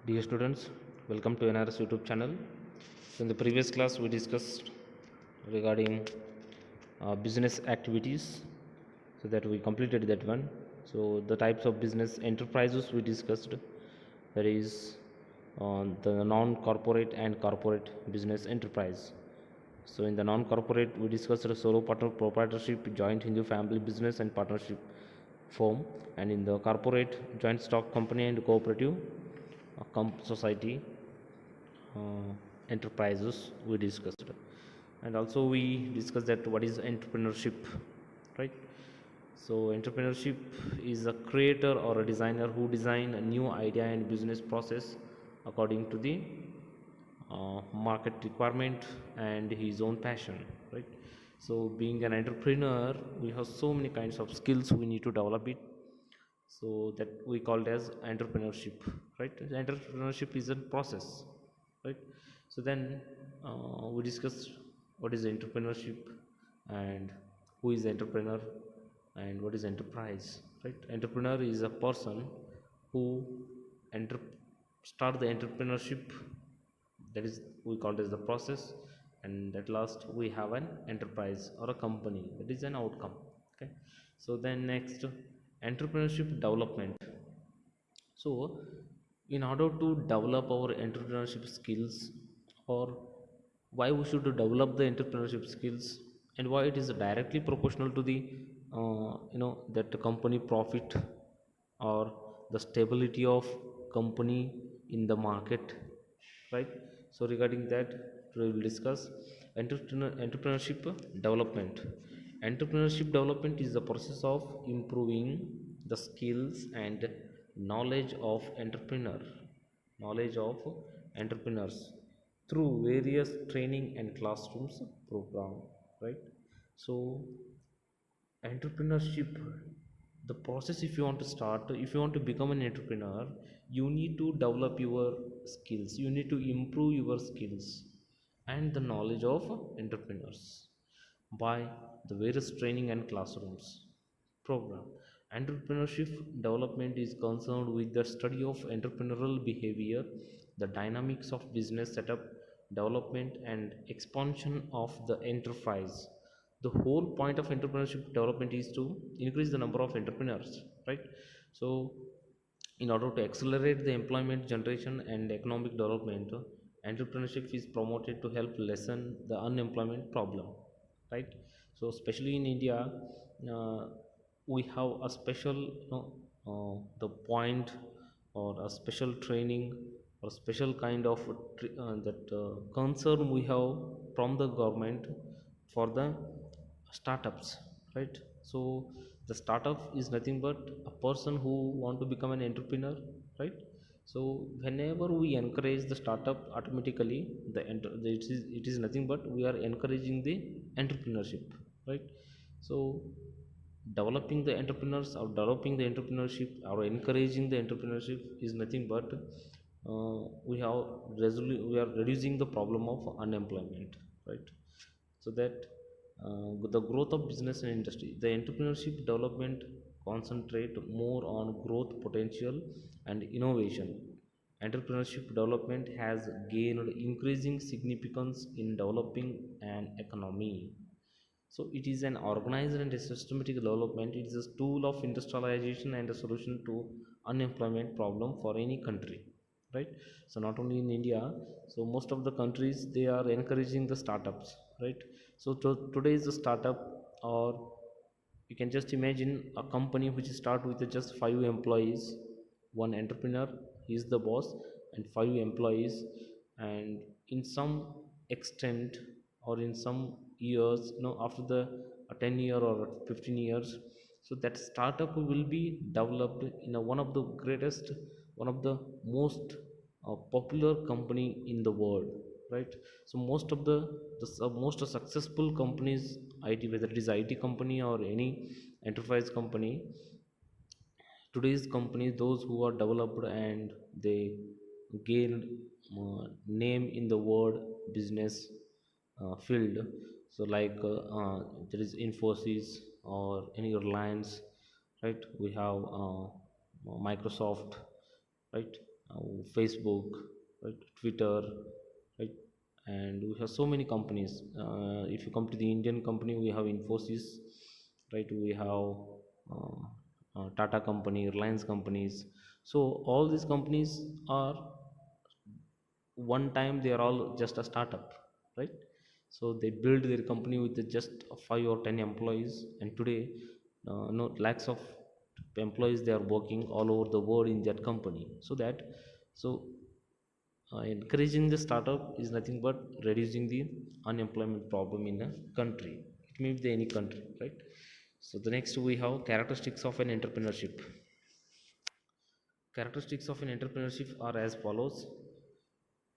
Dear students, welcome to NRS YouTube channel. So in the previous class, we discussed regarding business activities. So that we completed that one. So the types of business enterprises we discussed. That is the non-corporate and corporate business enterprise. So in the non-corporate, we discussed the solo partner proprietorship, joint Hindu family business and partnership firm, and in the corporate, joint stock company and cooperative society uh, enterprises we discussed. And also we discussed that what is entrepreneurship, right? So entrepreneurship is a creator or a designer who design a new idea and business process according to the market requirement and his own passion, right? So being an entrepreneur, we have so many kinds of skills we need to develop it, so that we called as entrepreneurship, right? Entrepreneurship is a process, right? So then we discussed what is entrepreneurship and who is entrepreneur and what is enterprise, right? Entrepreneur is a person who enter- start the entrepreneurship, that is we call it as the process, and at last we have an enterprise or a company, that is an outcome. Okay, so then next, entrepreneurship development. So in order to develop our entrepreneurship skills, or why we should develop the entrepreneurship skills, and why it is directly proportional to the that company profit or the stability of company in the market, right? So regarding that, we will discuss entrepreneurship development. Entrepreneurship development is the process of improving the skills and knowledge of entrepreneurs through various training and classrooms program, right? So entrepreneurship, the process, if you want to start, if you want to become an entrepreneur, you need to develop your skills, you need to improve your skills and the knowledge of entrepreneurs by the various training and classrooms program. Entrepreneurship development is concerned with the study of entrepreneurial behavior, the dynamics of business setup, development and expansion of the enterprise. The whole point of entrepreneurship development is to increase the number of entrepreneurs, right? So in order to accelerate the employment generation and economic development, entrepreneurship is promoted to help lessen the unemployment problem, right? So especially in India, uh, we have a special the point or a special training or special kind of that concern we have from the government for the startups, right? So the startup is nothing but a person who want to become an entrepreneur, right? So whenever we encourage the startup, automatically it is nothing but we are encouraging the entrepreneurship, right? So developing the entrepreneurs or developing the entrepreneurship or encouraging the entrepreneurship is nothing but we are reducing the problem of unemployment, right? So that the growth of business and industry, the entrepreneurship development concentrate more on growth potential and innovation. Entrepreneurship development has gained increasing significance in developing an economy. So it is an organized and a systematic development. It is a tool of industrialization and a solution to unemployment problem for any country, right? So not only in India, so most of the countries they are encouraging the startups, right? So today is a startup, or you can just imagine a company which start with just 5 employees, one entrepreneur, he is the boss, and 5 employees. And in some extent or in some years, after the 10 year or 15 years, so that startup will be developed in one of the greatest, one of the most popular company in the world, right? So most of the most successful companies, IT, whether it is IT company or any enterprise company, today's companies, those who are developed and they gained name in the world business field. So like there is Infosys or any Reliance, right? We have Microsoft, right? Facebook, right, Twitter, right, and we have so many companies. If you come to the Indian company, we have Infosys, right, we have uh, Tata company, Reliance companies. So all these companies are, one time they are all just a startup, right? So they build their company with just 5 or 10 employees, and today no lakhs of employees, they are working all over the world in that company. So that, so encouraging the startup is nothing but reducing the unemployment problem in a country. It may be any country, right? So the next we have characteristics of an entrepreneurship. Characteristics of an entrepreneurship are as follows.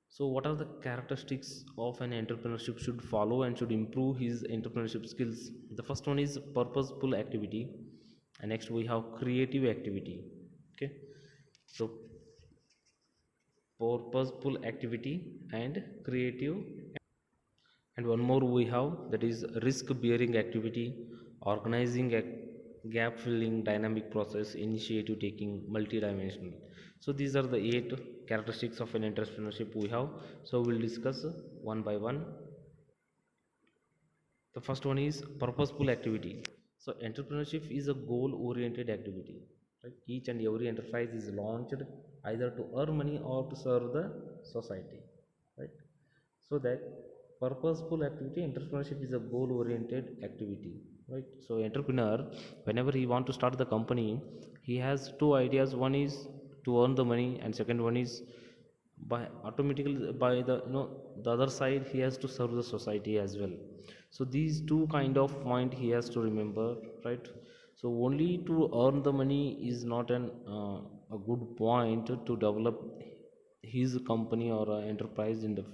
So, what are the characteristics of an entrepreneurship should follow and should improve his entrepreneurship skills? The first one is purposeful activity, and next we have creative activity. Okay, so purposeful activity and creative, and one more we have, that is risk bearing activity, organizing, gap filling, dynamic process, initiative taking, multidimensional. So these are the 8 characteristics of an entrepreneurship we have. So we'll discuss one by one. The first one is purposeful activity. So entrepreneurship is a goal oriented activity, right? Each and every enterprise is launched either to earn money or to serve the society, right? So that purposeful activity, entrepreneurship is a goal oriented activity, right? So entrepreneur, whenever he want to start the company, he has two ideas. One is to earn the money, and second one is by automatically by the other side, he has to serve the society as well. So these two kind of point he has to remember, right? So only to earn the money is not a good point to develop his company or enterprise in the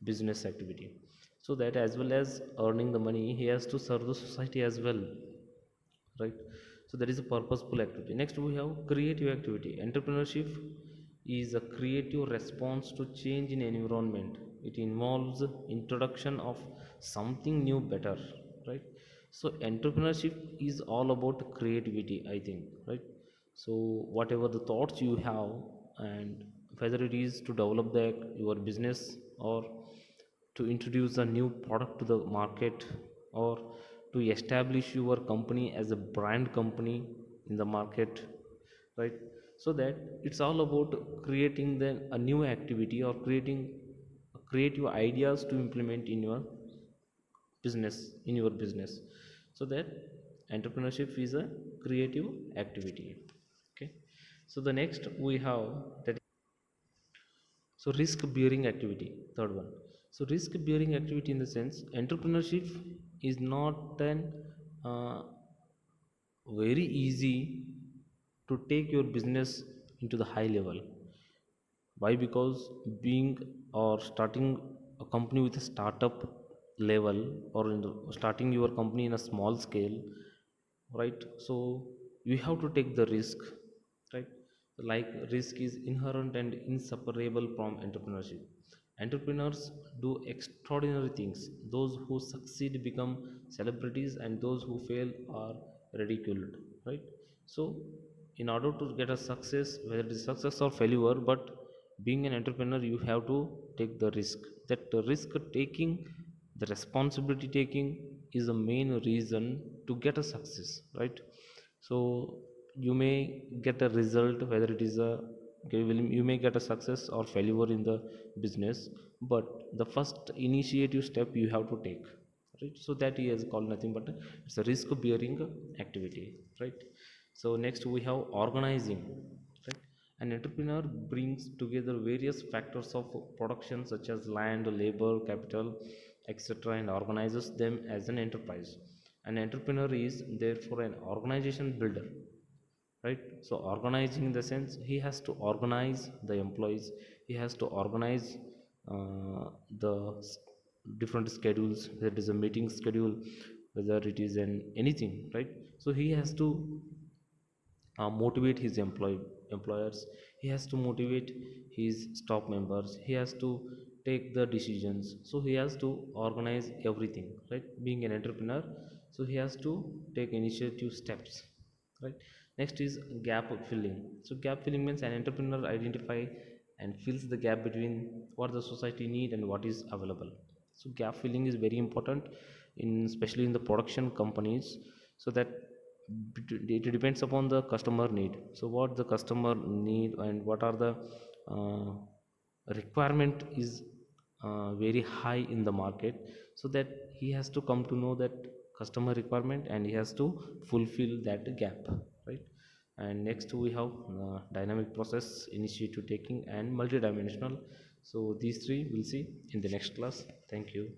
business activity. So that as well as earning the money, he has to serve the society as well, right? So that is a purposeful activity. Next we have creative activity. Entrepreneurship is a creative response to change in environment. It involves introduction of something new, better, right? So entrepreneurship is all about creativity, I think, right? So whatever the thoughts you have, and whether it is to develop your business, or to introduce a new product to the market, or to establish your company as a brand company in the market, right? So that it's all about creating then a new activity, or creating creative ideas to implement in your business. So that entrepreneurship is a creative activity. Okay, so the next we have, that, so risk bearing activity, third one. So risk bearing activity, in the sense, entrepreneurship is not an uh, very easy to take your business into the high level. Why? Because being or starting a company with a startup level, or starting your company in a small scale, right? So you have to take the risk, right? Like, risk is inherent and inseparable from entrepreneurship. Entrepreneurs do extraordinary things. Those who succeed become celebrities, and those who fail are ridiculed, right? So in order to get a success, whether it is success or failure, but being an entrepreneur, you have to take the risk. That the risk taking, the responsibility taking, is the main reason to get a success, right? So you may get a result, whether it is a, okay, you may get a success or failure in the business, but the first initiative step you have to take, right? So that is called nothing but it's a risk bearing activity, right? So next we have organizing, right? An entrepreneur brings together various factors of production, such as land, labor, capital, etc., and organizes them as an enterprise. An entrepreneur is therefore an organization builder, right? So organizing, in the sense, he has to organize the employees, he has to organize the different schedules, whether it is a meeting schedule, whether it is an anything, right? So he has to motivate his employers, he has to motivate his staff members, he has to take the decisions. So he has to organize everything, right? Being an entrepreneur, so he has to take initiative steps, right? Next is gap filling. So gap filling means an entrepreneur identify and fills the gap between what the society need and what is available. So gap filling is very important in, especially in the production companies, so that it depends upon the customer need. So what the customer need and what are the uh, requirement is very high in the market, so that he has to come to know that customer requirement and he has to fulfill that gap, right? And next we have dynamic process, initiative taking, and multidimensional. So these three we'll see in the next class. Thank you.